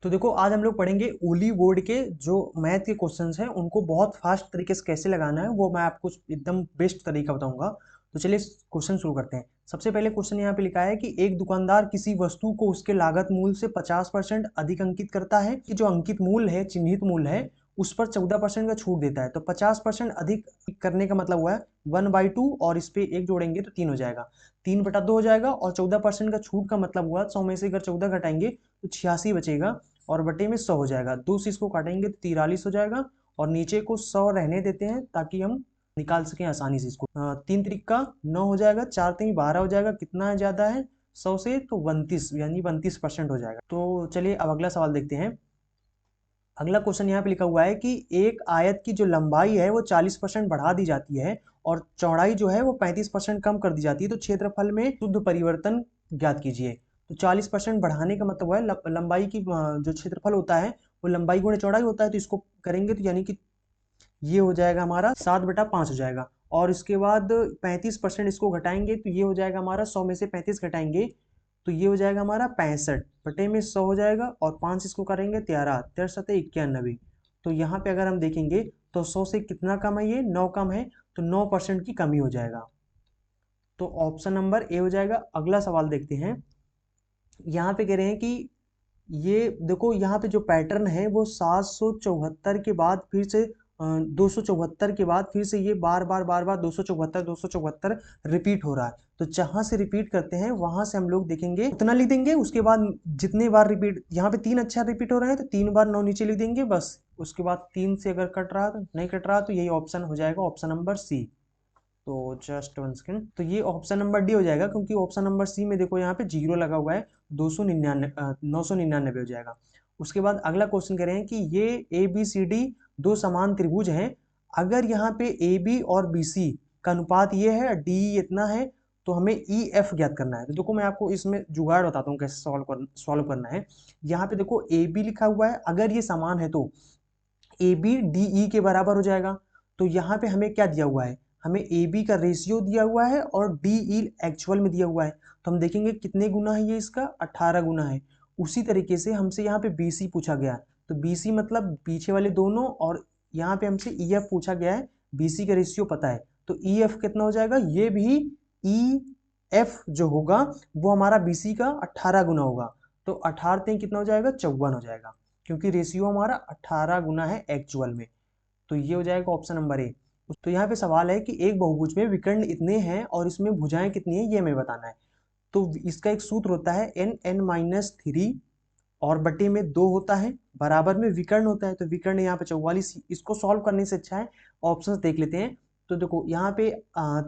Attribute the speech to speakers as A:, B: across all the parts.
A: तो देखो आज हम लोग पढ़ेंगे ओली बोर्ड के जो मैथ के क्वेश्चंस हैं उनको बहुत फास्ट तरीके से कैसे लगाना है वो मैं आपको एकदम बेस्ट तरीका बताऊंगा। तो चलिए क्वेश्चन शुरू करते हैं। सबसे पहले क्वेश्चन यहाँ पे लिखा है कि एक दुकानदार किसी वस्तु को उसके लागत मूल्य से 50% अधिक अंकित करता है कि जो अंकित मूल्य है, चिन्हित मूल्य है, उस पर 14% का छूट देता है। तो 50% अधिक करने का मतलब हुआ है 1/2 और इस पे एक जोड़ेंगे तो 3 हो जाएगा, 3/2 हो जाएगा। और 14% का छूट का मतलब हुआ 100 में से अगर 14 घटाएंगे तो 86 बचेगा और बटे में 100 हो जाएगा। 2 से इसको काटेंगे तो 43 हो जाएगा और नीचे को 100 रहने देते हैं ताकि हम निकाल सकें आसानी से इसको। 3 त्रिक 9 हो जाएगा, 4 3 12 हो जाएगा। कितना है ज्यादा है 100 से? तो 32 यानी 32% हो जाएगा। तो चलिए अब अगला सवाल देखते हैं। अगला क्वेश्चन यहाँ पे लिखा हुआ है कि एक आयत की जो लंबाई है वो 40% बढ़ा दी जाती है और चौड़ाई जो है वो 35% कम कर दी जाती है। तो क्षेत्रफल में शुद्ध परिवर्तन ज्ञात कीजिए। तो 40% बढ़ाने का मतलब है लंबाई की जो क्षेत्रफल होता है वो लंबाई गुणे चौड़ाई होता है। तो इसको करेंगे तो यानी कि ये हो जाएगा हमारा 7/5 हो जाएगा। और इसके बाद 35% इसको घटाएंगे तो ये हो जाएगा हमारा 100 में से 35 घटाएंगे तो ये हो जाएगा हमारा 65 बटे में 100 हो जाएगा। और 5 इसको करेंगे 13 13 सतह 91। तो यहाँ पे अगर हम देखेंगे तो 100 से कितना कम है, ये 9 कम है, तो 9% की कमी हो जाएगा। तो ऑप्शन नंबर ए हो जाएगा। अगला सवाल देखते हैं। यहाँ पे कह रहे हैं कि ये देखो यहाँ पे जो पैटर्न है वो 774 के बाद फिर से 274 के बाद फिर से ये बार बार 274 रिपीट हो रहा है। तो जहां से रिपीट करते हैं वहां से हम लोग देखेंगे उतना लिख देंगे। उसके बाद जितने बार रिपीट, यहाँ पे 3 अक्षर रिपीट हो रहे हैं तो 3 बार 9 नीचे लिख देंगे बस। उसके बाद 3 से अगर कट रहा तो नहीं कट रहा तो यही ऑप्शन हो जाएगा, ऑप्शन नंबर सी। तो जस्ट वन सेकेंड, तो ये ऑप्शन नंबर डी हो जाएगा क्योंकि ऑप्शन नंबर सी में देखो यहाँ पे 0 लगा हुआ है। 999 हो जाएगा। उसके बाद अगला क्वेश्चन कह रहे हैं कि ये ए बी सी डी दो समान त्रिभुज हैं। अगर यहाँ पे ए बी और बी सी का अनुपात ये है, डी इतना है, तो हमें ई एफ ज्ञात करना है। तो देखो मैं आपको इसमें जुगाड़ बताता हूँ कैसे सॉल्व करना है। यहाँ पे देखो ए बी लिखा हुआ है, अगर ये समान है तो ए बी डी ई के बराबर हो जाएगा। तो यहाँ पे हमें क्या दिया हुआ है, हमें ए बी का रेशियो दिया हुआ है और डी ई एक्चुअल में दिया हुआ है। तो हम देखेंगे कितने गुना है ये, इसका 18 गुना है। उसी तरीके से हमसे यहाँ पे बी सी पूछा गया। तो बी सी मतलब पीछे वाले दोनों, और यहाँ पे हमसे ई एफ पूछा गया है। बी सी का रेशियो पता है तो ई एफ कितना हो जाएगा, ये भी ई एफ जो होगा वो हमारा बी सी का 18 गुना होगा। तो 18 कितना हो जाएगा, 54 हो जाएगा, क्योंकि रेशियो हमारा 18 गुना है एक्चुअल में। तो ये हो जाएगा ऑप्शन नंबर ए। तो यहाँ पे सवाल है कि एक बहुभुज में विकर्ण इतने हैं और इसमें भुजाएं कितनी है ये हमें बताना है। तो इसका एक सूत्र होता है n(n-3) और बटे में 2 होता है, बराबर में विकर्ण होता है। तो विकर्ण यहाँ पे 44। इसको सॉल्व करने से अच्छा है ऑप्शंस देख लेते हैं। तो देखो यहाँ पे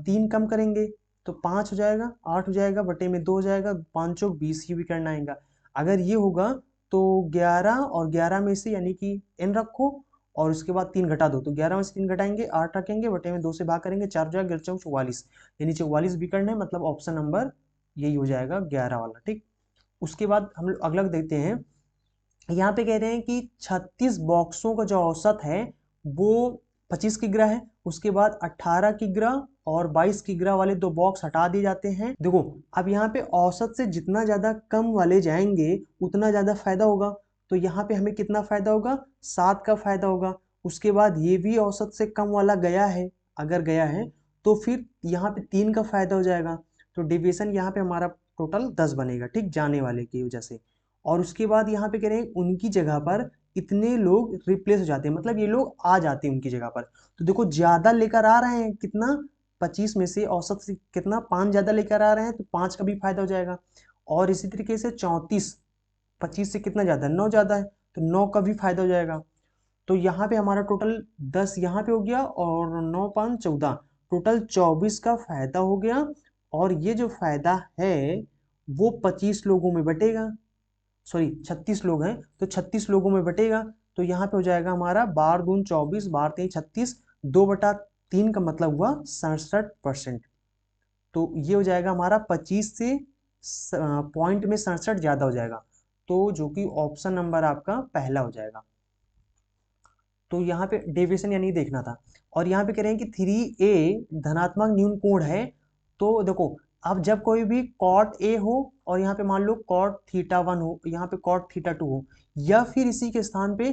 A: 3 कम करेंगे तो 5 हो जाएगा, 8 हो जाएगा, बटे में 2 हो जाएगा, 5 चौक 20 ही विकर्ण आएगा। अगर ये होगा तो 11 और 11 में से यानी कि n रखो और उसके बाद 3 घटा दो। तो 11 में से 3 घटाएंगे 8 रखेंगे, बटे में 2 से भाग करेंगे, 4 हो जाएगा, 44 यानी 44 विकर्ण है। मतलब ऑप्शन नंबर यही हो जाएगा 11 वाला। ठीक। उसके बाद हम लोग अगला देखते हैं। यहाँ पे कह रहे हैं कि 36 बॉक्सों का जो औसत है वो 25 किग्रा है। उसके बाद 18 किग्रा और 22 किग्रा वाले 2 बॉक्स हटा दिए जाते हैं। देखो अब यहाँ पे औसत से जितना ज्यादा कम वाले जाएंगे उतना ज्यादा फायदा होगा। तो यहाँ पे हमें कितना फायदा होगा, 7 का फायदा होगा। उसके बाद ये भी औसत से कम वाला गया है, अगर गया है तो फिर यहाँ पे 3 का फायदा हो जाएगा। तो डिविएशन यहाँ पे हमारा टोटल 10 बनेगा, ठीक, जाने वाले की वजह से। और उसके बाद यहाँ पे कह रहे हैं उनकी जगह पर इतने लोग रिप्लेस हो जाते हैं, मतलब ये लोग आ जाते हैं उनकी जगह पर। तो देखो ज्यादा लेकर आ रहे हैं, कितना, 25 में से औसत से कितना 5 ज्यादा लेकर आ रहे हैं तो 5 का भी फायदा हो जाएगा। और इसी तरीके से 34, 25 से कितना ज्यादा, 9 ज्यादा है तो 9 का भी फायदा हो जाएगा। तो यहाँ पे हमारा टोटल 10 यहाँ पे हो गया और 9 5 14, टोटल 24 का फायदा हो गया। और ये जो फायदा है वो 25 लोगों में बटेगा, सॉरी 36 लोग हैं तो 36 लोगों में बटेगा। तो यहाँ पे हो जाएगा हमारा 12 दून 24, 12 3 36, 2/3 का मतलब हुआ 67%। तो ये हो जाएगा हमारा 25 से पॉइंट में 67 ज्यादा हो जाएगा। तो जो कि ऑप्शन नंबर आपका पहला हो जाएगा। तो यहाँ पे डेविएशन यानी देखना था। और यहाँ पे कह रहे हैं कि 3a धनात्मक न्यून कोण है। तो देखो अब जब कोई भी कॉट ए हो और यहाँ पे मान लो कॉट थीटा 1 हो, यहाँ पे कॉट थीटा 2 हो, या फिर इसी के स्थान पे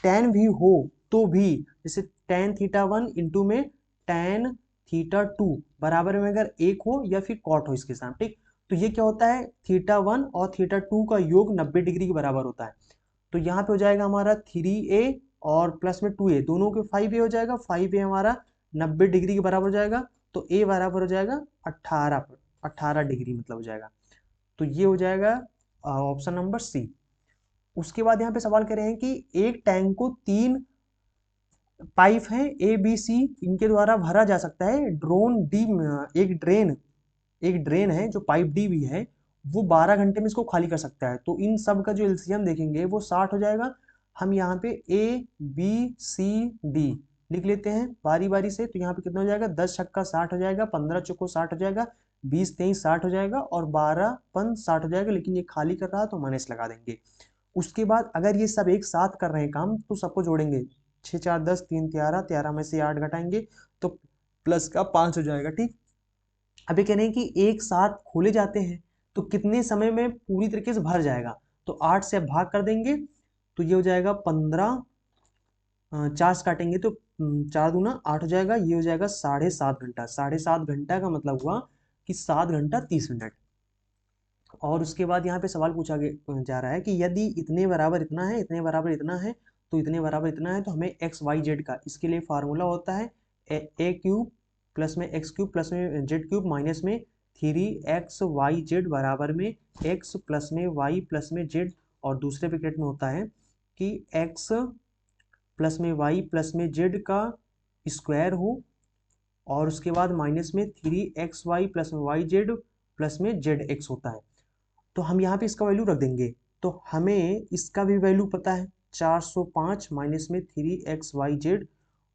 A: tan भी हो तो भी, जैसे tan θ1 इंटू में tan θ2 बराबर में अगर 1 हो या फिर cot हो इसके साथ, ठीक। तो ये क्या होता है, θ1 और θ2 का योग 90 डिग्री के बराबर होता है। तो यहाँ पे हो जाएगा हमारा 3a और प्लस में 2a, दोनों के 5a हो जाएगा, 5a हमारा 90 डिग्री के बराबर हो जाएगा। तो a बराबर हो जाएगा 18 डिग्री मतलब हो जाएगा। तो ये हो जाएगा ऑप्शन नंबर सी। उसके बाद यहाँ पे सवाल कर रहे हैं कि एक टैंक को 3 पाइप हैं ए बी सी, इनके द्वारा भरा जा सकता है। ड्रोन डी एक ड्रेन है जो पाइप डी भी है, वो 12 घंटे में इसको खाली कर सकता है। तो इन सब का जो एलसीएम देखेंगे वो 60 हो जाएगा। हम यहाँ पे ए बी सी डी लिख लेते हैं बारी बारी से। तो यहाँ पे कितना हो जाएगा, 10 छक्का 60 हो जाएगा, 15 चौको 60 हो जाएगा, 20 23 60 हो जाएगा और 12 पन 60 हो जाएगा। लेकिन ये खाली कर रहा है तो माइनस लगा देंगे। उसके बाद अगर ये सब एक साथ कर रहे हैं काम तो सबको जोड़ेंगे, 6 4 10 3 13, 13 में से 8 घटाएंगे तो प्लस का 5 हो जाएगा, ठीक। अभी कह रहे हैं कि एक साथ खोले जाते हैं तो कितने समय में पूरी तरीके से भर जाएगा। तो 8 से भाग कर देंगे तो ये हो जाएगा 15, 4 से काटेंगे तो 4 दूना 8 हो जाएगा। ये हो जाएगा 7.5 घंटा। 7.5 घंटा का मतलब हुआ कि 7 घंटा 30 मिनट। और उसके बाद यहाँ पे सवाल पूछा जा रहा है कि यदि इतने बराबर इतना है, इतने बराबर इतना है, तो इतने बराबर इतना है, तो हमें एक्स वाई जेड का, इसके लिए फार्मूला होता है ए क्यूब प्लस में एक्स क्यूब प्लस में जेड क्यूब माइनस में 3xyz बराबर में एक्स प्लस में वाई प्लस में जेड। और दूसरे ब्रैकेट में होता है कि एक्स प्लस में वाई प्लस में जेड का स्क्वायर हो और उसके बाद माइनस में 3xy प्लस में वाई जेड प्लस में जेड एक्स होता है। तो हम यहाँ पे इसका वैल्यू रख देंगे। तो हमें इसका भी वैल्यू पता है 405 माइनस में 3xyz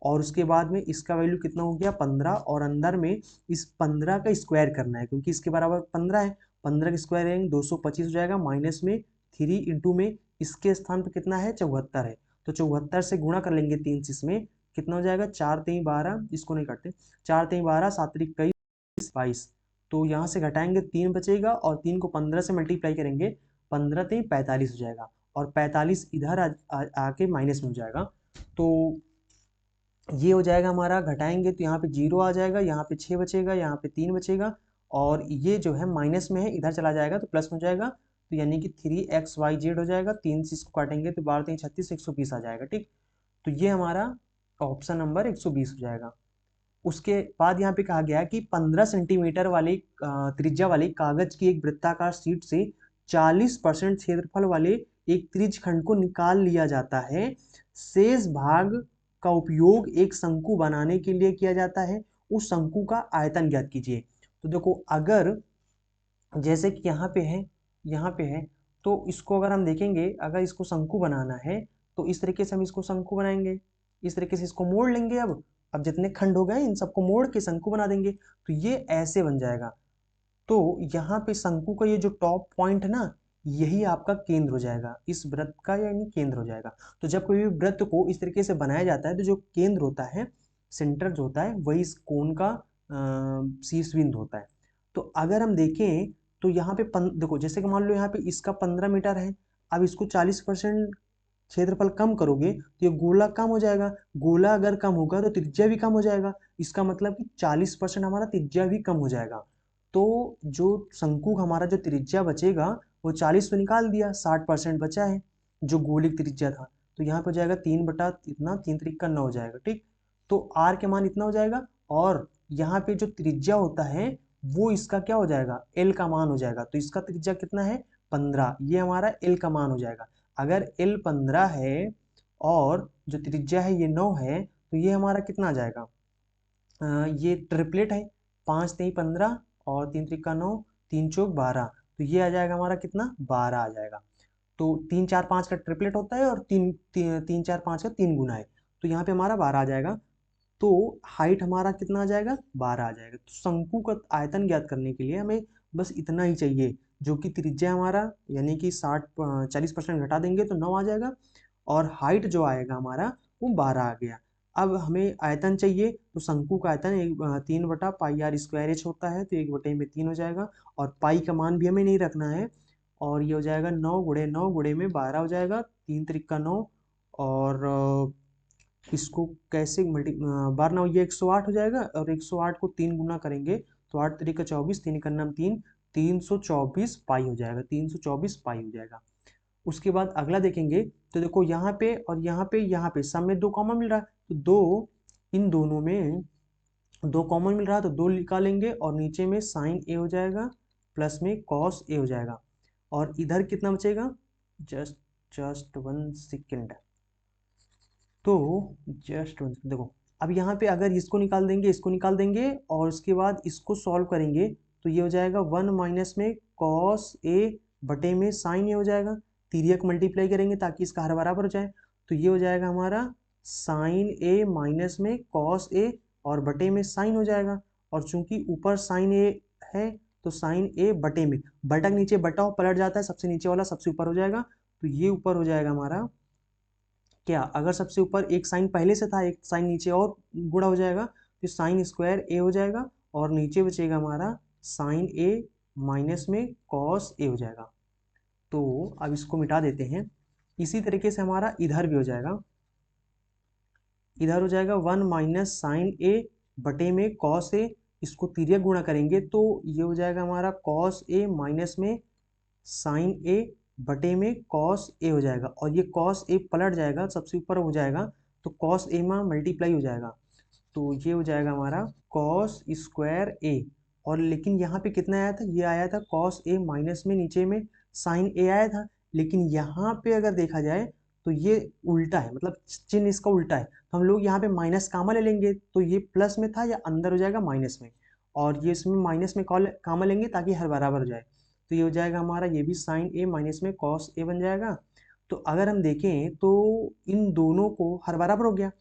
A: और उसके बाद में इसका वैल्यू कितना हो गया 15 और अंदर में इस 15 का स्क्वायर करना है क्योंकि इसके बराबर 15 है। 15 का स्क्वायर है 225 हो जाएगा माइनस में 3 इंटू में इसके स्थान पर कितना है 74 है। तो 74 से गुणा कर लेंगे 3 से, इसमें कितना हो जाएगा 4 3 12, इसको नहीं काटते, 4 3 12 7 3 21 22। तो यहाँ से घटाएंगे 3 बचेगा और 3 को 15 से मल्टीप्लाई करेंगे, 15 3 45 हो जाएगा और 45 इधर आके माइनस में हो जाएगा। तो ये हो जाएगा हमारा, घटाएंगे तो यहाँ पे 0 आ जाएगा, यहाँ पे 6 बचेगा, यहाँ पे 3 बचेगा और ये जो है माइनस में है इधर चला जाएगा तो प्लस में हो जाएगा। तो यानी कि 3xyz हो जाएगा, 3 से इसको काटेंगे तो 12 3 36 120 आ जाएगा, ठीक। तो ये हमारा ऑप्शन नंबर 120 हो जाएगा। उसके बाद यहाँ पे कहा गया कि 15 सेंटीमीटर वाले त्रिज्या वाली कागज की एक वृत्ताकार शीट से 40% क्षेत्रफल वाले एक त्रिज्य खंड को निकाल लिया जाता है। शेष भाग का उपयोग एक शंकु बनाने के लिए किया जाता है। उस शंकु का आयतन ज्ञात कीजिए। तो देखो, अगर जैसे कि यहाँ पे है तो इसको अगर हम देखेंगे, अगर इसको शंकु बनाना है तो इस तरीके से हम इसको शंकु बनाएंगे, इस तरीके से इसको मोड़ लेंगे। अब जितने खंड हो गए इन सबको मोड़ के शंकु बना देंगे तो ये ऐसे बन जाएगा। तो यहाँ पे शंकु का ये जो टॉप पॉइंट है ना, यही आपका केंद्र हो जाएगा, इस वृत्त का यानी केंद्र हो जाएगा। तो जब कोई भी वृत्त को इस तरीके से बनाया जाता है तो जो केंद्र होता है, सेंटर जो होता है, वही इस कोण का शीर्ष बिंदु होता है। तो अगर हम देखें तो यहाँ पे देखो, जैसे कि मान लो यहाँ पे इसका 15 मीटर है, अब इसको 40% क्षेत्रफल कम करोगे तो ये गोला कम हो जाएगा। गोला अगर कम होगा तो त्रिज्या भी कम हो जाएगा। इसका मतलब कि 40% हमारा त्रिज्या भी कम हो जाएगा। तो जो शंकु हमारा जो त्रिज्या बचेगा वो 40 तो निकाल दिया, 60% बचा है जो गोलिक त्रिज्या था। तो यहाँ पे हो जाएगा 3 बटा इतना, 3 त्रिक का 9 हो जाएगा, ठीक। तो आर के मान इतना हो जाएगा और यहाँ पे जो त्रिज्या होता है वो इसका क्या हो जाएगा, एल का मान हो जाएगा। तो इसका त्रिज्या कितना है 15, ये हमारा एल का मान हो जाएगा। अगर एल 15 है और जो त्रिज्या है ये 9 है तो ये हमारा कितना आ जाएगा, ये ट्रिपलेट है, 5 3 15 और 3 त्रिक का 9, 3 चौक 12। तो ये आ जाएगा हमारा कितना 12 आ जाएगा। तो 3 4 5 का ट्रिपलेट होता है और 3 4 5 का 3 गुना है। तो यहाँ पे हमारा 12 आ जाएगा। तो हाइट हमारा कितना आ जाएगा 12 आ जाएगा। तो शंकु का आयतन ज्ञात करने के लिए हमें बस इतना ही चाहिए, जो कि त्रिज्या हमारा यानी कि 40% घटा देंगे तो 9 आ जाएगा और हाइट जो आएगा हमारा वो 12 आ गया। अब हमें आयतन चाहिए तो शंकु का आयतन 3 बटा पाई आर स्क्वायर एच होता है, तो 1 बटे में 3 हो जाएगा और पाई का मान भी हमें नहीं रखना है, और ये हो जाएगा 9 हो जाएगा, 3 त्रिक का 9, और इसको कैसे बार 9 ये 108 हो जाएगा, और 108 को 3 गुना करेंगे तो 8 त्रिक का 24, 3 का 3, 324 पाई हो जाएगा, 324 पाई हो जाएगा। उसके बाद अगला देखेंगे तो देखो यहाँ पे और यहाँ पे सब में 2 कॉमन मिल रहा है, तो 2 इन दोनों में 2 कॉमन मिल रहा है तो 2 निकालेंगे, और नीचे में साइन ए हो जाएगा प्लस में कॉस ए हो जाएगा, और इधर कितना बचेगा, जस्ट जस्ट 1 सेकेंड। तो जस्ट देखो, अब यहाँ पे अगर इसको निकाल देंगे, इसको निकाल देंगे, और उसके बाद इसको सॉल्व करेंगे तो ये हो जाएगा 1 माइनस में कॉस ए बटे में साइन ए हो जाएगा। तिर्यक मल्टीप्लाई करेंगे ताकि इसका हर बराबर हो जाए, तो ये हो जाएगा हमारा साइन ए माइनस में कॉस ए और बटे में साइन हो जाएगा, और चूंकि ऊपर साइन ए है तो साइन ए बटे में, बटा के नीचे बटा पलट जाता है, सबसे नीचे वाला सबसे ऊपर हो जाएगा, तो ये ऊपर हो जाएगा हमारा क्या, अगर सबसे ऊपर एक साइन पहले से था, एक साइन नीचे और गुणा हो जाएगा, तो साइन स्क्वायर ए हो जाएगा, और नीचे बचेगा हमारा साइन ए माइनस में कॉस ए हो जाएगा। तो अब इसको मिटा देते हैं। इसी तरीके से हमारा इधर भी हो जाएगा, इधर हो जाएगा 1 माइनस साइन ए बटे में कॉस ए, इसको तिर्यक गुणा करेंगे तो ये हो जाएगा हमारा कॉस ए माइनस में साइन ए बटे में कॉस ए हो जाएगा, और ये कॉस ए पलट जाएगा, सबसे ऊपर हो जाएगा, तो कॉस ए में मल्टीप्लाई हो जाएगा, तो ये हो जाएगा हमारा कॉस स्क्वायर ए। और लेकिन यहाँ पे कितना आया था, ये आया था कॉस ए माइनस में नीचे में साइन ए आया था, लेकिन यहाँ पे अगर देखा जाए तो ये उल्टा है, मतलब चिन्ह इसका उल्टा है, तो हम लोग यहाँ पे माइनस कामा ले लेंगे, तो ये प्लस में था या अंदर हो जाएगा माइनस में, और ये इसमें माइनस में कामा लेंगे ताकि हर बराबर हो जाए, तो ये हो जाएगा हमारा, ये भी साइन ए माइनस में कॉस ए बन जाएगा। तो अगर हम देखें तो इन दोनों को हर बराबर हो गया,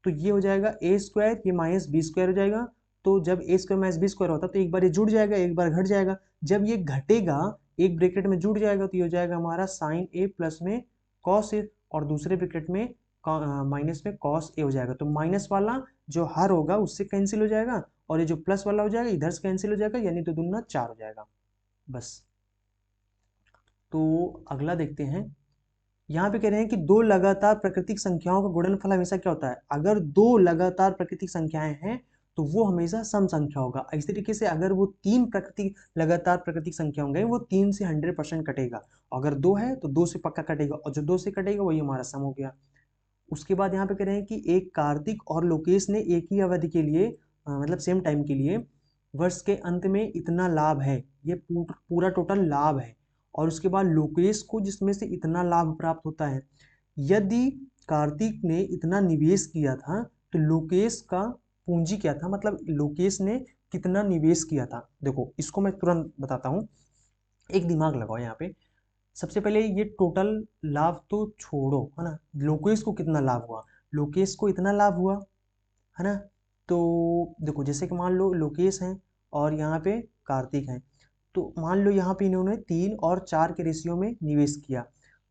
A: तो ये हो जाएगा ए स्क्वायर, ये माइनस बी स्क्वायर हो जाएगा, तो जब ए स्क्वायर माइनस बी स्क्वायर होता है तो एक बार ये जुड़ जाएगा, एक बार घट जाएगा, जब ये घटेगा एक ब्रैकेट में जुड़ जाएगा तो ये हो जाएगा हमारा साइन ए प्लस में कॉस ए, और दूसरे ब्रैकेट में माइनस में कॉस ए हो जाएगा, तो माइनस वाला जो हर होगा उससे कैंसिल हो जाएगा, और ये जो प्लस वाला हो जाएगा इधर से कैंसिल हो जाएगा, यानी तो दूना 4 हो जाएगा बस। तो अगला देखते हैं, यहाँ पे कह रहे हैं कि दो लगातार प्राकृतिक संख्याओं का गुणनफल हमेशा क्या होता है, अगर दो लगातार प्राकृतिक संख्याएं हैं तो वो हमेशा सम संख्या होगा। इस तरीके से अगर वो तीन लगातार प्राकृतिक संख्या होंगे वो 3 से 100% कटेगा, अगर 2 है तो 2 से पक्का कटेगा, और जो 2 से कटेगा वही हमारा सम हो गया। उसके बाद यहाँ पे कह रहे हैं कि एक कार्तिक और लोकेश ने एक ही अवधि के लिए मतलब सेम टाइम के लिए वर्ष के अंत में इतना लाभ है, ये पूरा टोटल लाभ है, और उसके बाद लोकेश को जिसमें से इतना लाभ प्राप्त होता है। यदि कार्तिक ने इतना निवेश किया था तो लोकेश का पूंजी क्या था, मतलब लोकेश ने कितना निवेश किया था। देखो इसको मैं तुरंत बताता हूँ, एक दिमाग लगाओ यहाँ पे। सबसे पहले ये टोटल लाभ तो छोड़ो, है ना, लोकेश को कितना लाभ हुआ, लोकेश को इतना लाभ हुआ, है ना। तो देखो जैसे कि मान लो लोकेश हैं और यहाँ पे कार्तिक हैं, तो मान लो यहाँ पे इन्होंने 3 और 4 के रेशियो में निवेश किया,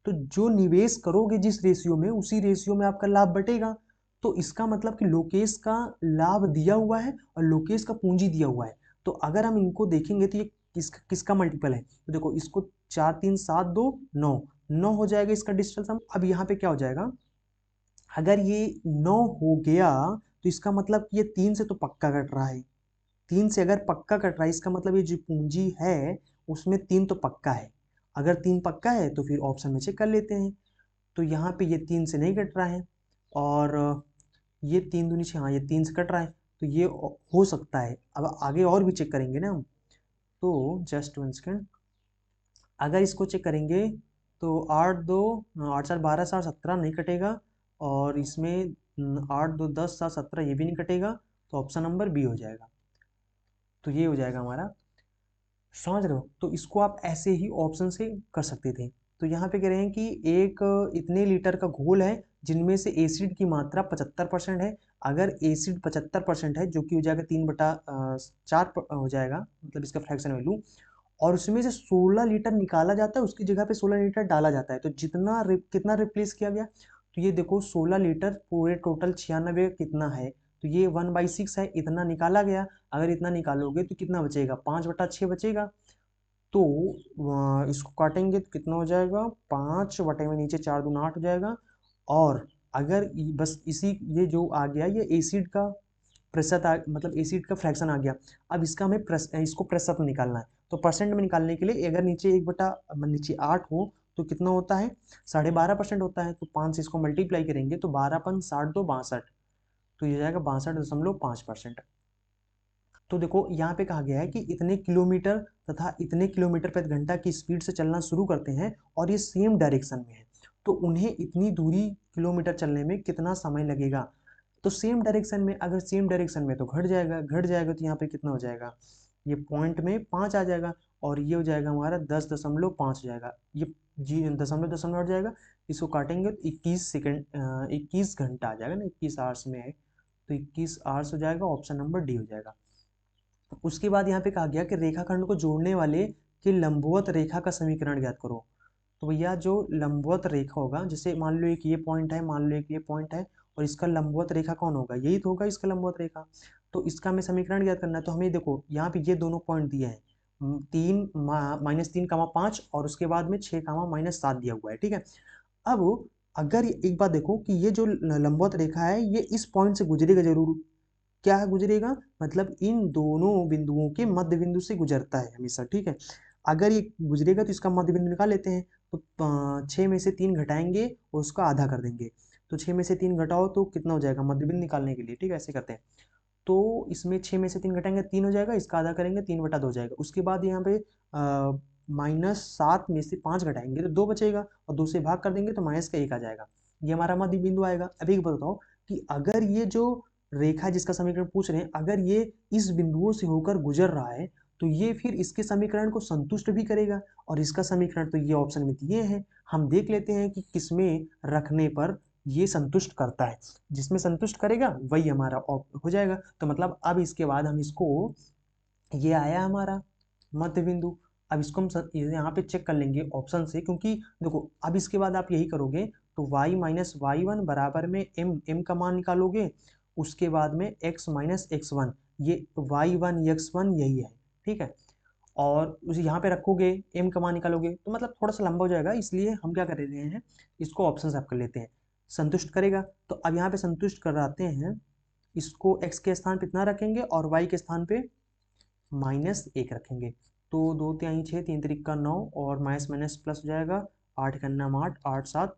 A: तो जो निवेश करोगे जिस रेशियो में उसी रेशियो में आपका लाभ बटेगा, तो इसका मतलब कि लोकेश का लाभ दिया हुआ है और लोकेश का पूंजी दिया हुआ है। तो अगर हम इनको देखेंगे तो ये किसका मल्टीपल है, तो देखो इसको 4 3 7 2 9 9 हो जाएगा इसका डिजिटल सम। अब यहाँ पे क्या हो जाएगा, अगर ये 9 हो गया तो इसका मतलब कि ये 3 से तो पक्का कट रहा है, 3 से अगर पक्का कट रहा है इसका मतलब ये जो पूंजी है उसमें 3 तो पक्का है, अगर 3 पक्का है तो फिर ऑप्शन में चेक कर लेते हैं, तो यहाँ पे ये 3 से नहीं कट रहा है, और ये 3 दूनी 6, हाँ ये 3 से कट रहा है, तो ये हो सकता है। अब आगे और भी चेक करेंगे ना हम, तो जस्ट 1 सेकेंड, अगर इसको चेक करेंगे तो 8 4 12 7 17 नहीं कटेगा, और इसमें 8 2 10 7 17 ये भी नहीं कटेगा, तो ऑप्शन नंबर बी हो जाएगा। तो ये हो जाएगा हमारा, समझ रहे हो, तो इसको आप ऐसे ही ऑप्शन से कर सकते थे। तो यहाँ पे कह रहे हैं कि एक इतने लीटर का घोल है जिनमें से एसिड की मात्रा 75% है, अगर एसिड 75% है जो कि हो जाएगा 3/4 हो जाएगा, मतलब इसका फ्रैक्शन वैल्यू, और उसमें से 16 लीटर निकाला जाता है, उसकी जगह पे 16 लीटर डाला जाता है, तो कितना रिप्लेस किया गया, तो ये देखो 16 लीटर पूरे टोटल 96 कितना है, तो ये 1/6 है, इतना निकाला गया, अगर इतना निकालोगे तो कितना बचेगा, 5/6 बचेगा। तो इसको काटेंगे तो कितना हो जाएगा, 5 बटे में नीचे 4 दूना 8 हो जाएगा। और अगर बस इसी ये जो आ गया ये एसिड का प्रतिशत मतलब एसिड का फ्रैक्शन आ गया। अब इसका हमें इसको प्रतिशत में निकालना है। तो परसेंट में निकालने के लिए अगर नीचे 1/नीचे 8 हो तो कितना होता है, 12.5% होता है। तो 5 से इसको मल्टीप्लाई करेंगे तो 12×5=62 तो ये हो जाएगा 62.5%। तो देखो यहाँ पे कहा गया है कि इतने किलोमीटर तथा इतने किलोमीटर प्रति घंटा की स्पीड से चलना शुरू करते हैं और ये सेम डायरेक्शन में है, तो उन्हें इतनी दूरी किलोमीटर चलने में कितना समय लगेगा। तो सेम डायरेक्शन में, अगर सेम डायरेक्शन में तो घट जाएगा तो यहाँ पे कितना हो जाएगा, ये पॉइंट में 5 आ जाएगा और ये हो जाएगा हमारा 10.5 हो जाएगा। ये जी दशमलव दशमलव हट जाएगा, इसको काटेंगे तो 21 सेकेंड 21 घंटा आ जाएगा ना, 21 आवर्स में है तो 21 आवर्स हो जाएगा, ऑप्शन नंबर डी हो जाएगा। उसके बाद यहाँ पे कहा गया कि रेखाखंड को जोड़ने वाले कि लंबवत रेखा का समीकरण ज्ञात करो। तो भैया जो लंबवत रेखा होगा, जैसे मान लो एक ये पॉइंट है, मान लो एक ये पॉइंट है, और इसका लंबवत रेखा कौन होगा, यही तो होगा इसका लंबवत रेखा। तो इसका हमें समीकरण ज्ञात करना है। तो हमें देखो यहाँ पे ये दोनों पॉइंट दिए हैं, 3 -3, 5 और उसके बाद में 6, -7 दिया हुआ है, ठीक है। अब अगर एक बात देखो कि ये जो लंबवत रेखा है ये इस पॉइंट से गुजरेगा जरूर, क्या गुजरेगा, मतलब इन दोनों बिंदुओं के मध्य बिंदु से गुजरता है हमेशा, ठीक है। अगर ये गुजरेगा तो इसका मध्य बिंदु निकाल लेते हैं। तो 6 में से 3 घटाएंगे और उसका आधा कर देंगे। तो 6 में से 3 घटाओ तो कितना हो जाएगा मध्य बिंदु निकालने के लिए, ठीक है, ऐसे करते हैं। तो इसमें 6 में से 3 घटाएंगे 3 हो जाएगा, इसका आधा करेंगे 3/2 हो जाएगा। उसके बाद यहाँ पे -7 में से 5 घटाएंगे तो 2 बचेगा और 2 से भाग कर देंगे तो -1 आ जाएगा। ये हमारा मध्य बिंदु आएगा। अब एक बताओ कि अगर ये जो रेखा जिसका समीकरण पूछ रहे हैं, अगर ये इस बिंदुओं से होकर गुजर रहा है तो ये फिर इसके समीकरण को संतुष्ट भी करेगा। और इसका समीकरण तो ये ऑप्शन में दिए हैं, हम देख लेते हैं कि किसमें रखने पर ये संतुष्ट करता है। जिसमें संतुष्ट करेगा वही हमारा हो जाएगा। तो मतलब अब इसके बाद हम इसको, ये आया हमारा मध्य बिंदु। अब इसको हम यहाँ पे चेक कर लेंगे ऑप्शन से, क्योंकि देखो अब इसके बाद आप यही करोगे तो y-y1 बराबर में m का मान निकालोगे। उसके बाद में x-x1, ये y1 x1 यही है, ठीक है। और उसे यहाँ पे रखोगे m का मान निकालोगे तो मतलब थोड़ा सा लंबा हो जाएगा, इसलिए हम क्या कर रहे हैं, इसको ऑप्शन से आप कर लेते हैं। संतुष्ट करेगा तो अब यहाँ पे संतुष्ट कराते हैं, इसको x के स्थान पे इतना रखेंगे और y के स्थान पे -1 रखेंगे। तो 2×3 = 6, 3×3 = 9 और माइनस माइनस प्लस हो जाएगा, 8×8 8 7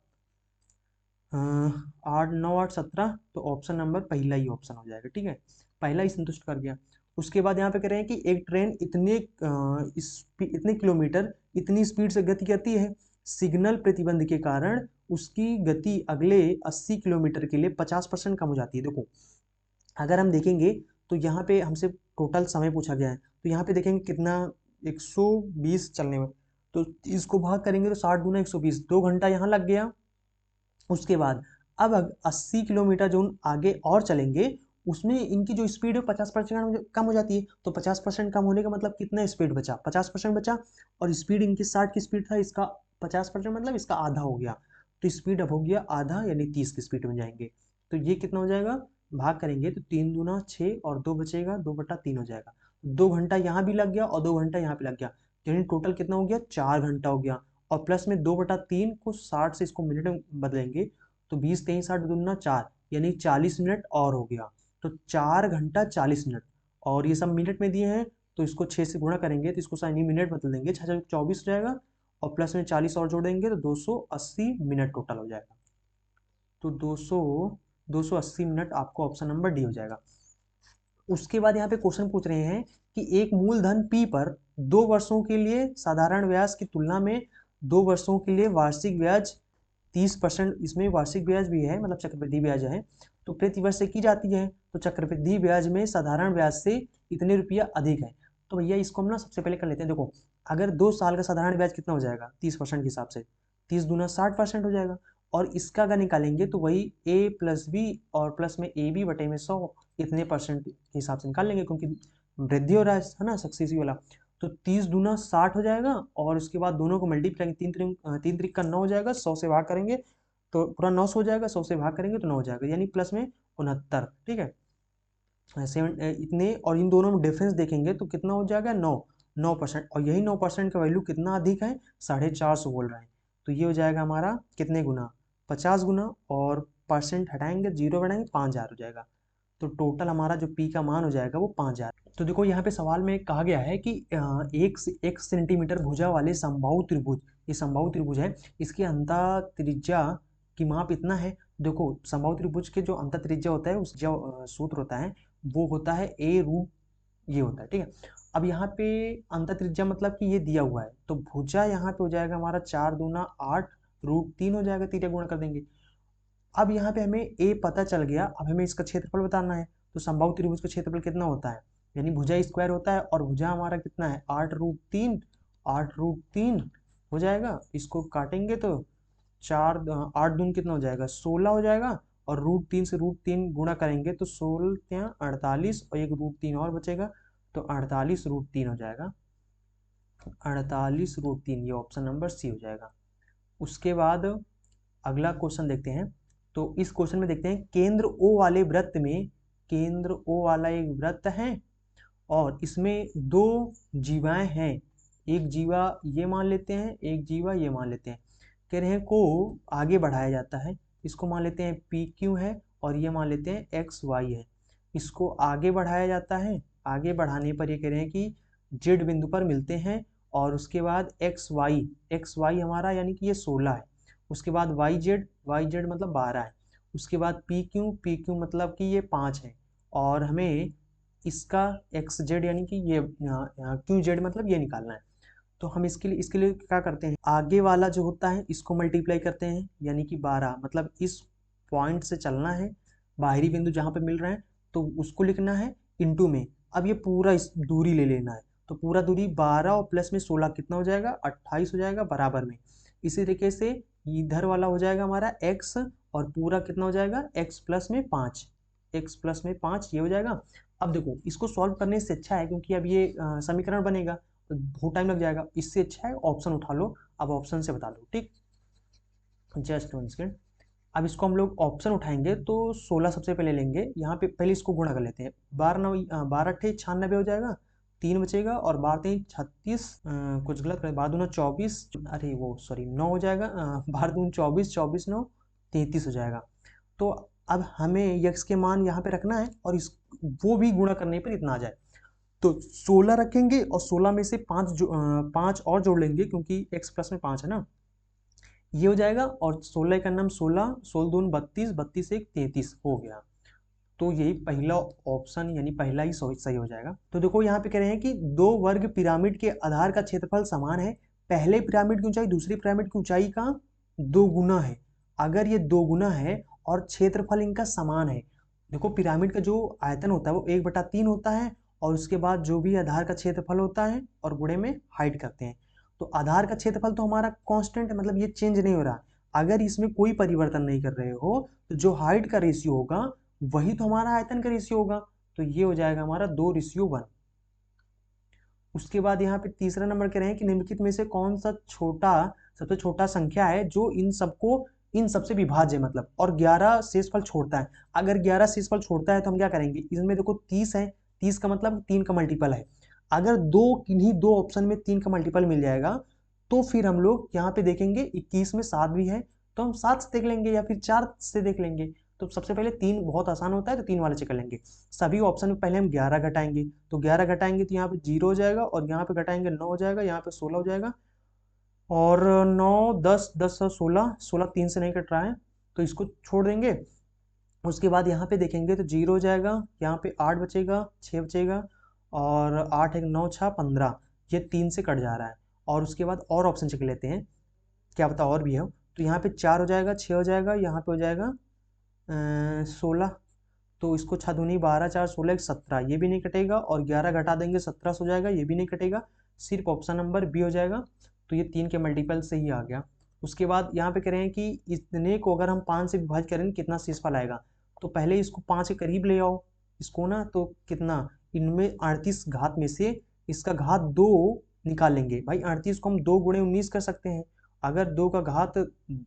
A: 8 9 8 17। तो ऑप्शन नंबर पहला ही ऑप्शन हो जाएगा, ठीक है, पहला ही संतुष्ट कर गया। उसके बाद यहाँ पे कह रहे हैं कि एक ट्रेन इतने किलोमीटर इतनी स्पीड से गति करती है, सिग्नल प्रतिबंध के कारण उसकी गति अगले 80 किलोमीटर के लिए 50% कम हो जाती है। देखो अगर हम देखेंगे तो यहाँ पे हमसे टोटल समय पूछा गया है, तो यहाँ पे देखेंगे कितना, 120 चलने में। तो इसको भाग करेंगे तो 60 दूना 120, 2 घंटा यहाँ लग गया। उसके बाद अब 80 किलोमीटर जो आगे और चलेंगे उसमें इनकी जो स्पीड है 50% कम हो जाती है। तो 50% कम होने का मतलब कितना स्पीड बचा, 50% बचा। और स्पीड इनकी 60 की स्पीड था, इसका 50% मतलब इसका आधा हो गया। तो स्पीड अब हो गया आधा, यानी 30 की स्पीड में जाएंगे। तो ये कितना हो जाएगा, भाग करेंगे तो 3 दूना 6 और 2 बचेगा, 2/3 हो जाएगा। 2 घंटा यहाँ भी लग गया और 2 घंटा यहाँ पे लग गया, यानी टोटल कितना हो गया, 4 घंटा हो गया। और प्लस में 2/3 को 60 से इसको मिनट में बदलेंगे तो 20 3 60 दूना 4, यानी 40 मिनट और हो गया। तो 4 घंटा 40 मिनट, और ये सब मिनट में दिए हैं तो इसको 6 से गुणा करेंगे तो इसको साइनी मिनट बदल देंगे, 6 24 हो जाएगा और प्लस में 40 और जोड़ देंगे तो 280 मिनट टोटल हो जाएगा। तो 280 मिनट आपको ऑप्शन नंबर डी हो जाएगा। उसके बाद यहाँ पे क्वेश्चन पूछ रहे हैं कि एक मूलधन P पर 2 वर्षों के लिए साधारण ब्याज की तुलना में 2 वर्षों के लिए वार्षिक ब्याज 30%, इसमें वार्षिक ब्याज भी है मतलब चक्रवृद्धि ब्याज है, तो प्रति वर्ष से की जाती है। तो चक्रवृद्धि ब्याज में साधारण ब्याज से इतने रुपया अधिक है। तो भैया इसको हम ना सबसे पहले कर लेते हैं। देखो अगर 2 साल का साधारण ब्याज कितना हो जाएगा 30% के हिसाब से, 30 दूना 60% हो जाएगा। और इसका अगर निकालेंगे तो वही a+b और प्लस में ab/100 इतने परसेंट के हिसाब से निकाल लेंगे, क्योंकि वृद्धि हो रहा है ना सक्सेसिव वाला। तो 30 दूना 60 हो जाएगा और उसके बाद दोनों को मल्टीप्लाई, 3×3 = 9 हो जाएगा, 100 से भाग करेंगे तो पूरा 900 हो जाएगा, 100 से भाग करेंगे तो 9 हो जाएगा, यानी प्लस में 69, ठीक है। इतने और इन दोनों में डिफरेंस देखेंगे तो कितना हो जाएगा 9, 9%, और यही 9% का वैल्यू कितना अधिक है, 450 बोल रहे हैं। तो ये हो जाएगा हमारा कितने गुना, 50 गुना, और परसेंट हटाएंगे, जीरो बढ़ाएंगे, 5000 हो जाएगा। तो टोटल हमारा जो पी का मान हो जाएगा वो 5000। तो देखो यहाँ पे सवाल में कहा गया है कि एक सेंटीमीटर भुजा वाले समबाहु त्रिभुज, ये समबाहु त्रिभुज है, इसकी अंतः त्रिज्या की माप इतना है। देखो समबाहु त्रिभुज के जो अंतः त्रिज्या होता है, उस जो सूत्र होता है वो होता है ए रूट, ये होता है, ठीक है। अब यहाँ पे अंतः त्रिज्या मतलब कि ये दिया हुआ है, तो भुजा यहाँ पे हो जाएगा हमारा 4 दूना 8 √3 हो जाएगा, तीन गुणा कर देंगे। अब यहाँ पे हमें ए पता चल गया, अब हमें इसका क्षेत्रफल बताना है। तो समबाहु त्रिभुज का क्षेत्रफल कितना होता है, यानी भुजा स्क्वायर होता है, और भुजा हमारा कितना है 8 √3, 8 √3 हो जाएगा। इसको काटेंगे तो 8 दून कितना हो जाएगा 16 हो जाएगा, और √3 से √3 गुणा करेंगे तो 16 48, और एक √3 और बचेगा, तो 48 √3 हो जाएगा, 48 √3, ये ऑप्शन नंबर सी हो जाएगा। उसके बाद अगला क्वेश्चन देखते हैं। तो इस क्वेश्चन में देखते हैं, केंद्र ओ वाले वृत्त में, केंद्र ओ वाला एक वृत्त है और इसमें दो जीवाएं हैं, एक जीवा ये मान लेते हैं, एक जीवा ये मान लेते हैं। कह रहे हैं को आगे बढ़ाया जाता है, इसको मान लेते हैं पी क्यू है, और ये मान लेते हैं एक्स वाई है। इसको आगे बढ़ाया जाता है, आगे बढ़ाने पर ये कह रहे हैं कि जेड बिंदु पर मिलते हैं, और उसके बाद एक्स वाई हमारा यानी कि ये 16 है। उसके बाद वाई जेड मतलब 12 है। उसके बाद पी क्यू मतलब कि ये 5 है, और हमें इसका एक्स जेड यानी कि ये क्यू जेड मतलब ये निकालना है। तो हम इसके लिए क्या करते हैं, आगे वाला जो होता है इसको मल्टीप्लाई करते हैं, यानी कि 12, मतलब इस पॉइंट से चलना है, बाहरी बिंदु जहाँ पे मिल रहे हैं तो उसको लिखना है इनटू में। अब ये पूरा इस दूरी ले लेना है, तो पूरा दूरी 12 और प्लस में 16 कितना हो जाएगा 28 हो जाएगा बराबर में। इसी तरीके से इधर वाला हो जाएगा हमारा x, और पूरा कितना हो जाएगा x प्लस में 5, x प्लस में 5 ये हो जाएगा। अब देखो इसको सॉल्व करने से अच्छा है, क्योंकि अब ये समीकरण बनेगा तो बहुत टाइम लग जाएगा, इससे अच्छा है ऑप्शन उठा लो, अब ऑप्शन से बता लो, ठीक। Just 1 second. अब इसको हम लोग ऑप्शन उठाएंगे तो 16 सबसे पहले लेंगे, यहाँ पे पहले इसको गुणा कर लेते हैं, 12 96 हो जाएगा, 3 बचेगा, और 12 36, कुछ गलत कर, 12 24, अरे वो सॉरी 9 हो जाएगा, 12 24, 24 9 33 हो जाएगा। तो अब हमें यक्स के मान यहाँ पे रखना है, और इस वो भी गुणा करने पर इतना आ जाए, तो 16 रखेंगे, और 16 में से 5 और जोड़ लेंगे, क्योंकि x प्लस में 5 है ना, ये हो जाएगा, और 16 का नाम 16, 16 दून 32, 32 एक 33 हो गया। तो यही पहला ऑप्शन यानी पहला ही सही हो जाएगा। तो देखो यहाँ पे कह रहे हैं कि दो वर्ग पिरामिड के आधार का क्षेत्रफल समान है, पहले पिरामिड की ऊंचाई दूसरी पिरामिड की ऊंचाई का 2 गुना है। अगर ये 2 गुना है और क्षेत्रफल इनका समान है, देखो पिरामिड का जो आयतन होता है वो 1/3 होता है, और उसके बाद जो भी आधार का क्षेत्रफल होता है और गुणे में हाइट करते हैं। तो आधार का क्षेत्रफल तो हमारा कांस्टेंट है, मतलब ये चेंज नहीं हो रहा। अगर इसमें कोई परिवर्तन नहीं कर रहे हो तो जो हाइट का रेशियो होगा वही तो हमारा आयतन का रेशियो होगा, तो ये हो जाएगा हमारा 2:1। उसके बाद यहाँ पे तीसरा नंबर कह रहे हैं कि निम्नलिखित में से कौन सा सबसे छोटा संख्या है जो इन सबसे विभाज्य है, मतलब, और 11 शेषफल छोड़ता है। अगर 11 शेषफल छोड़ता है तो हम क्या करेंगे, इसमें देखो 30 है, 30 का मतलब 3 का मल्टीपल है। अगर किन्हीं दो ऑप्शन में 3 का मल्टीपल मिल जाएगा तो फिर हम लोग यहाँ पे देखेंगे 21 में 7 भी है, तो हम 7 से देख लेंगे या फिर 4 से देख लेंगे। तो सबसे पहले 3 बहुत आसान होता है, तो 3 वाले से कर लेंगे। सभी ऑप्शन में पहले हम 11 घटाएंगे, तो 11 घटाएंगे तो यहाँ पे 0 हो जाएगा, और यहाँ पे घटाएंगे 9 हो जाएगा, यहाँ पे 16 हो जाएगा, और 9 10 10 और 16, 16 3 से नहीं कट रहा है तो इसको छोड़ देंगे। उसके बाद यहाँ पे देखेंगे तो 0 हो जाएगा, यहाँ पे 8 बचेगा, 6 बचेगा, और 8 1 9 6 15, ये 3 से कट जा रहा है। और उसके बाद और ऑप्शन चेक लेते हैं, क्या पता और भी है। तो यहाँ पे 4 हो जाएगा, 6 हो जाएगा, यहाँ पे हो जाएगा 16, तो इसको 6 दूनी 12 4 16 1 17, ये भी नहीं कटेगा, और 11 घटा देंगे 17 हो जाएगा, ये भी नहीं कटेगा, सिर्फ ऑप्शन नंबर बी हो जाएगा। तो ये 3 के मल्टीपल से ही आ गया। उसके बाद यहाँ पे कह रहे हैं कि इतने को अगर हम 5 से विभाजित करेंगे कितना शेषफल आएगा, तो पहले इसको 5 के करीब ले आओ इसको ना, तो कितना, इनमें 38 घात में से इसका घात 2 निकाल लेंगे। भाई 38 को हम 2 गुणे 19 कर सकते हैं, अगर 2 का घात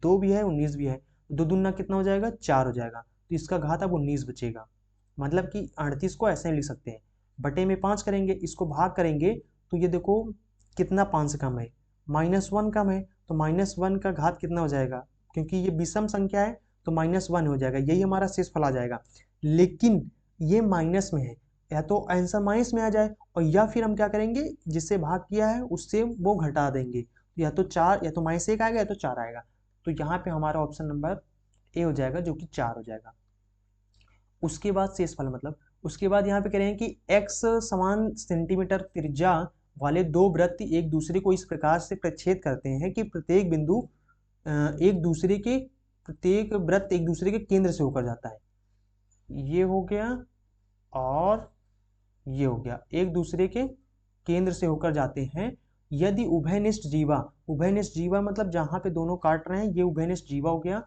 A: 2 भी है 19 भी है, 2 दूना कितना हो जाएगा 4 हो जाएगा, तो इसका घात अब 19 बचेगा। मतलब कि 38 को ऐसे लिख सकते हैं, बटे में 5 करेंगे, इसको भाग करेंगे तो ये देखो कितना 5 से कम है, -1 कम है, तो -1 का घात कितना हो जाएगा, क्योंकि ये विषम संख्या है तो -1 हो जाएगा, यही हमारा शेषफल आ जाएगा। लेकिन ये माइनस में है, या तो आंसर माइनस में आ जाए, और या फिर हम क्या करेंगे, जिससे भाग किया है उससे वो घटा देंगे, या तो 4, या तो -1 आएगा या तो 4 आएगा। तो यहाँ पे हमारा ऑप्शन नंबर ए हो जाएगा, जो कि 4 हो जाएगा। उसके बाद शेषफल मतलब, उसके बाद यहाँ पे कह रहे हैं कि x समान सेंटीमीटर त्रिज्या वाले दो वृत्त एक दूसरे को इस प्रकार से प्रच्छेद करते हैं कि प्रत्येक बिंदु एक दूसरे के प्रत्येक वृत्त एक दूसरे के केंद्र से होकर जाता है। ये हो गया और ये हो गया, एक दूसरे के केंद्र से होकर जाते हैं। यदि उभयनिष्ठ जीवा, उभयनिष्ठ जीवा मतलब जहां पे दोनों काट रहे हैं, ये उभयनिष्ठ जीवा हो गया।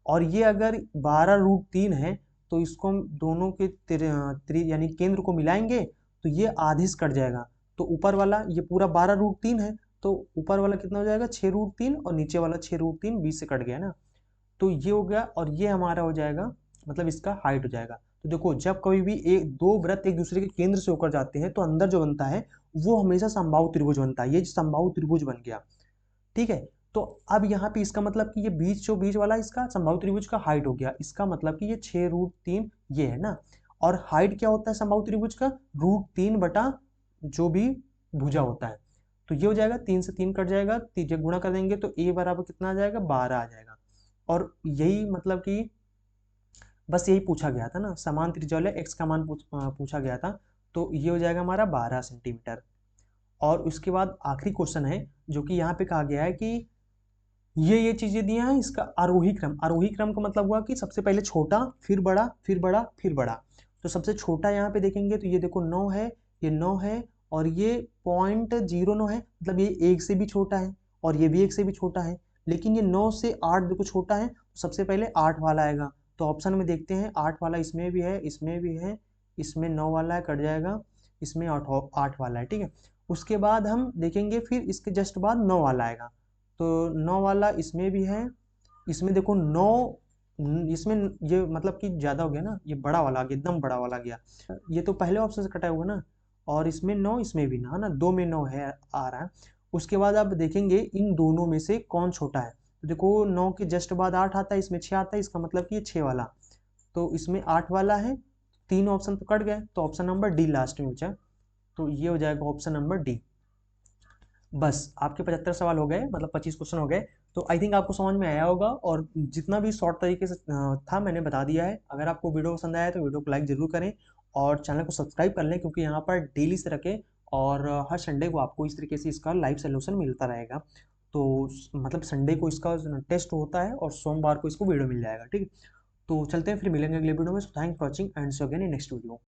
A: और ये अगर 12√3 है तो इसको हम दोनों के यानी केंद्र को मिलाएंगे तो ये आधे से कट जाएगा। तो ऊपर वाला ये पूरा 12√3 है, तो ऊपर वाला कितना हो जाएगा 6√3, और नीचे वाला 6√3 20 से कट गया ना। तो ये हो गया, और ये हमारा हो जाएगा, मतलब इसका हाइट हो जाएगा। तो देखो जब कभी भी एक दो वृत्त एक दूसरे के केंद्र से होकर जाते हैं तो अंदर जो बनता है वो हमेशा समबाहु त्रिभुज बनता है, ये समबाहु त्रिभुज बन गया। ठीक है, तो अब यहाँ पे इसका मतलब कि ये बीच वाला इसका समबाहु त्रिभुज का हाइट हो गया, इसका मतलब कि ये 6√3 ये है ना। और हाइट क्या होता है समबाहु त्रिभुज का, √3 बटा जो भी भुजा होता है। तो ये हो जाएगा, 3 से 3 कट जाएगा, 3 जब गुणा कर देंगे तो a बराबर कितना आ जाएगा, 12 आ जाएगा। और यही मतलब कि बस यही पूछा गया था ना, समान त्रिज्या वाले x का मान पूछा गया था। तो ये हो जाएगा हमारा 12 सेंटीमीटर। और उसके बाद आखिरी क्वेश्चन है, जो कि यहाँ पे कहा गया है कि ये चीजें दी हैं, इसका आरोही क्रम, आरोही क्रम का मतलब हुआ कि सबसे पहले छोटा, फिर बड़ा, फिर बड़ा, फिर बड़ा। तो सबसे छोटा यहाँ पे देखेंगे तो ये देखो 9 है, ये 9 है, और ये 0.09 है, मतलब ये 1 से भी छोटा है, और ये भी 1 से भी छोटा है। लेकिन ये 9 से 8 देखो छोटा है, तो सबसे पहले 8 वाला आएगा। तो ऑप्शन में देखते हैं, 8 वाला इसमें भी है, इसमें भी है, इसमें 9 वाला है, कट जाएगा, इसमें 8 वाला है। ठीक है, उसके बाद हम देखेंगे, फिर इसके जस्ट बाद 9 वाला आएगा। तो 9 वाला इसमें भी है, इसमें देखो 9, इसमें ये मतलब कि ज्यादा हो गया ना, ये बड़ा वाला आ गया, एकदम बड़ा वाला गया। ये तो पहले ऑप्शन से कटा हुआ ना, और इसमें 9, इसमें भी ना, है ना, 2 में 9 है आ रहा है। उसके बाद आप देखेंगे इन दोनों में से कौन छोटा है। तो देखो 9 के जस्ट बाद 8 आता है, इसमें 6 आता है, इसका मतलब कि ये 6 वाला, तो इसमें 8 वाला है। 3 ऑप्शन तो कट गए, तो ऑप्शन नंबर डी लास्ट में बचा। तो ये हो जाएगा ऑप्शन नंबर डी। बस आपके 75 सवाल हो गए, मतलब 25 क्वेश्चन हो गए। तो आई थिंक आपको समझ में आया होगा, और जितना भी शॉर्ट तरीके से था मैंने बता दिया है। अगर आपको वीडियो पसंद आया तो वीडियो को लाइक जरूर करें, और चैनल को सब्सक्राइब कर लें, क्योंकि यहाँ पर डेली से रखें, और हर संडे को आपको इस तरीके से इसका लाइव सोल्यूशन मिलता रहेगा। तो मतलब संडे को इसका टेस्ट होता है, और सोमवार को इसको वीडियो मिल जाएगा। ठीक है, तो चलते हैं, फिर मिलेंगे अगले वीडियो में। Thank for watching and see you again in next video.